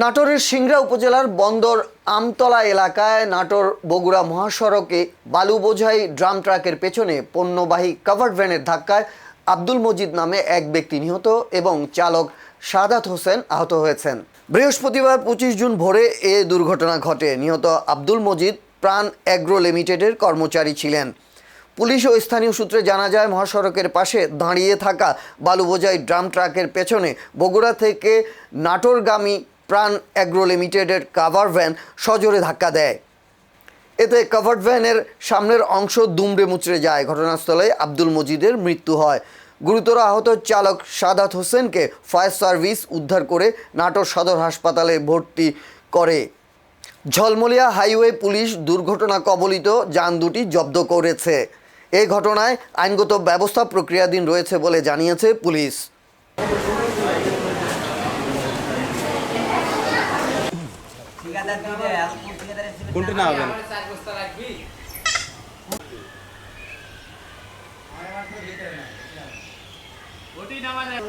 নাটোরের সিংড়া উপজেলার বন্দর আমতলা এলাকায় নাটোর বগুড়া মহাসড়কে বালু বোঝাই ড্রাম ট্রাকের পেছনে পণ্যবাহী কাভার্ড ভ্যানের ধাক্কায় আব্দুল মজিদ নামে এক ব্যক্তি নিহত এবং চালক সাদাত হোসেন আহত হয়েছেন। বৃহস্পতিবার 25 জুন ভোরে এ দুর্ঘটনা ঘটে। নিহত আব্দুল মজিদ প্রাণ অ্যাগ্রো লিমিটেডের কর্মচারী ছিলেন। পুলিশ ও স্থানীয় সূত্রে জানা যায়, মহাসড়কের পাশে দাঁড়িয়ে থাকা বালু বোঝাই ড্রাম ট্রাকের পেছনে বগুড়া থেকে নাটোরগামী প্রাণ অ্যাগ্রো লিমিটেডের কাভার ভ্যান সজোরে ধাক্কা দেয়। এতে কাভার্ড ভ্যানের সামনের অংশ দুমড়ে মুচড়ে যায়। ঘটনাস্থলে আব্দুল মজিদের মৃত্যু হয়। গুরুতর আহত চালক সাদাত হোসেনকে ফায়ার সার্ভিস উদ্ধার করে নাটোর সদর হাসপাতালে ভর্তি করে। ঝলমলিয়া হাইওয়ে পুলিশ দুর্ঘটনা কবলিত যান দুটি জব্দ করেছে। এই ঘটনায় আইনগত ব্যবস্থা প্রক্রিয়াধীন রয়েছে বলে জানিয়েছে পুলিশ। কোনটা না হবে ওটি নামা যায়